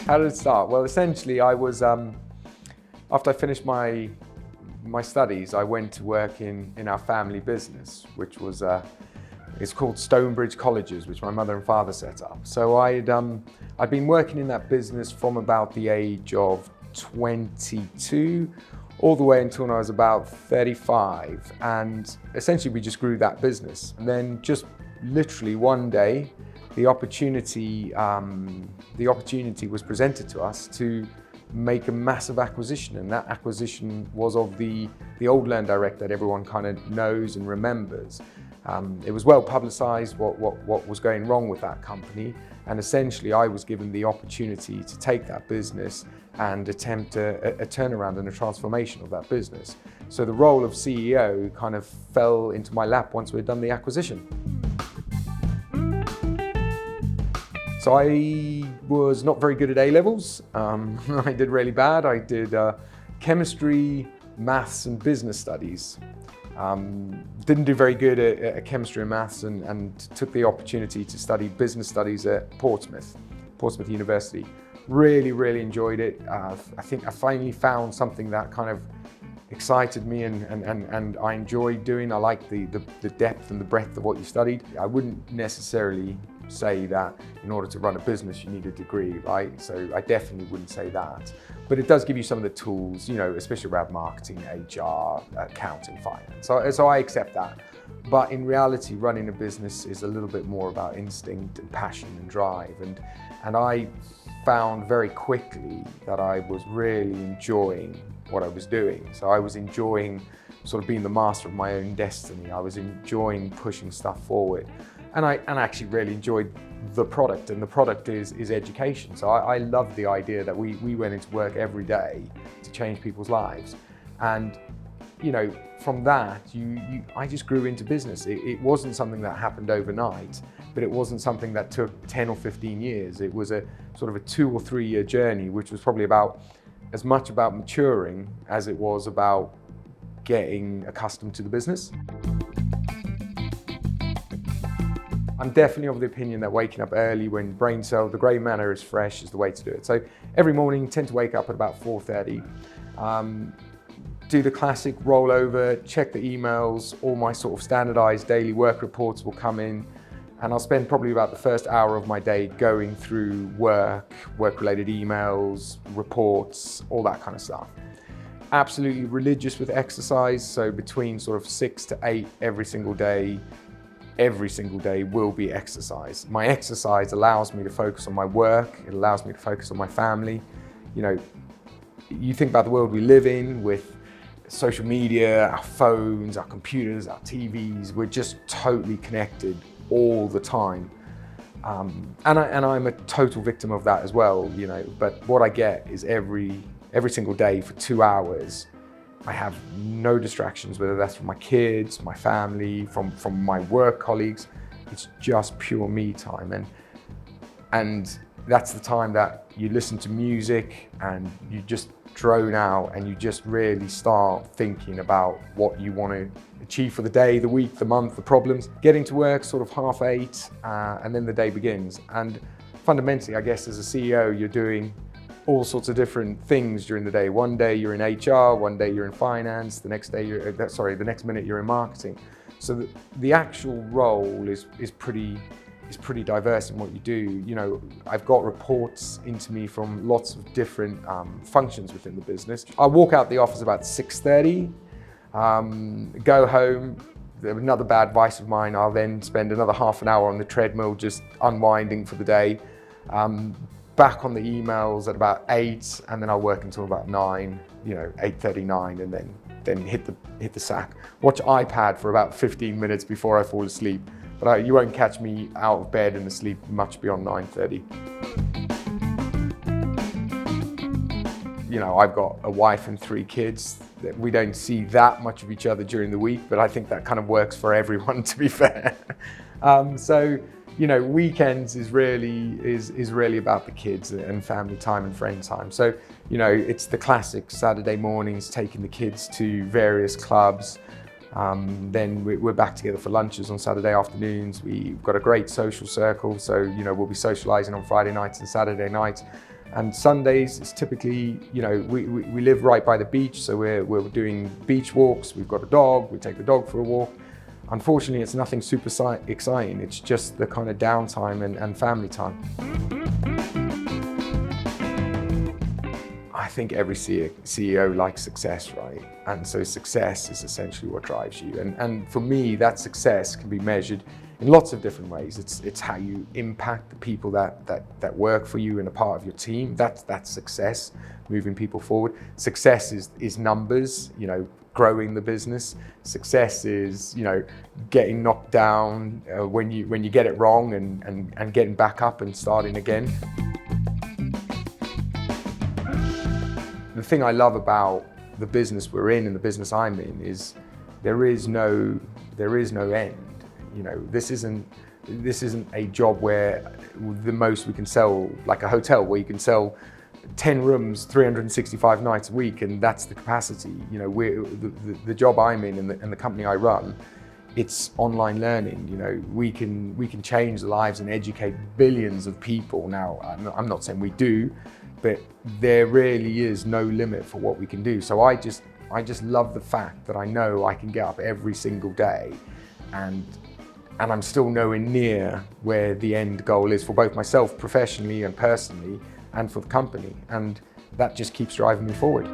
How did it start? Well, essentially, I was after I finished my studies, I went to work in our family business, which was it's called Stonebridge Colleges, which my mother and father set up. So I'd been working in that business from about the age of 22 all the way until I was about 35, and essentially we just grew that business. And then just literally one day, the opportunity was presented to us to make a massive acquisition, and that acquisition was of the old learndirect that everyone kind of knows and remembers. It was well publicized what was going wrong with that company, and essentially I was given the opportunity to take that business and attempt a turnaround and a transformation of that business. So the role of CEO kind of fell into my lap once we had done the acquisition. So I was not very good at A-levels. I did really bad. I did chemistry, maths and business studies. Didn't do very good at chemistry and maths, and took the opportunity to study business studies at Portsmouth University. Really enjoyed it. I think I finally found something that kind of excited me and I enjoyed doing. I liked the depth and the breadth of what you studied. I wouldn't necessarily say that in order to run a business you need a degree, right? So I definitely wouldn't say that. But it does give you some of the tools, you know, especially around marketing, HR, accounting, finance. So I accept that. But in reality, running a business is a little bit more about instinct and passion and drive. And I found very quickly that I was really enjoying what I was doing. So I was enjoying sort of being the master of my own destiny. I was enjoying pushing stuff forward. And I actually really enjoyed the product, and the product is education. So I loved the idea that we went into work every day to change people's lives. And you know, from that, I just grew into business. It wasn't something that happened overnight, but it wasn't something that took 10 or 15 years. It was a sort of a 2 or 3 year journey, which was probably as much about maturing as it was about getting accustomed to the business. I'm definitely of the opinion that waking up early when the grey matter is fresh is the way to do it. So every morning, tend to wake up at about 4:30. Do the classic rollover, check the emails, all my sort of standardized daily work reports will come in, and I'll spend probably about the first hour of my day going through work-related emails, reports, all that kind of stuff. Absolutely religious with exercise, so between sort of 6 to 8 every single day will be exercise. My exercise allows me to focus on my work, it allows me to focus on my family. You know, you think about the world we live in with social media, our phones, our computers, our TVs, we're just totally connected all the time. And I'm a total victim of that as well, you know, but what I get is every single day for 2 hours, I have no distractions, whether that's from my kids, my family, from my work colleagues. It's just pure me time. And that's the time that you listen to music and you just drone out and you just really start thinking about what you want to achieve for the day, the week, the month, the problems. Getting to work sort of 8:30 and then the day begins. And fundamentally, I guess as a CEO, you're doing all sorts of different things during the day. One day you're in HR, one day you're in finance, the next minute you're in marketing. So the actual role is pretty diverse in what you do. You know, I've got reports into me from lots of different functions within the business. I walk out the office about 6:30, go home. Another bad vice of mine, I'll then spend another half an hour on the treadmill just unwinding for the day. Back on the emails at about 8, and then I'll work until about 9, 8:39, and then hit the sack. Watch iPad for about 15 minutes before I fall asleep. But you won't catch me out of bed and asleep much beyond 9:30. You know, I've got a wife and 3 kids. We don't see that much of each other during the week, but I think that kind of works for everyone, to be fair. So, you know, weekends is really about the kids and family time and friend time. So, you know, it's the classic Saturday mornings, taking the kids to various clubs, Then we're back together for lunches on Saturday afternoons. We've got a great social circle, so we'll be socialising on Friday nights and Saturday nights. And Sundays, it's typically, we live right by the beach, so we're doing beach walks. We've got a dog, we take the dog for a walk. Unfortunately, it's nothing super exciting. It's just the kind of downtime and family time. I think every CEO likes success, right? And so success is essentially what drives you. And for me, that success can be measured in lots of different ways. It's how you impact the people that work for you and are part of your team. That's success, moving people forward. Success is numbers, growing the business. Success is, getting knocked down when you get it wrong and getting back up and starting again. The thing I love about the business we're in and the business I'm in is there is no end. This isn't a job where the most we can sell, like a hotel where you can sell 10 rooms 365 nights a week, and that's the capacity. The job I'm in and the company I run, it's online learning. We can change the lives and educate billions of people. Now, I'm not saying we do, but there really is no limit for what we can do. So I just love the fact that I know I can get up every single day and I'm still nowhere near where the end goal is for both myself professionally and personally and for the company. And that just keeps driving me forward.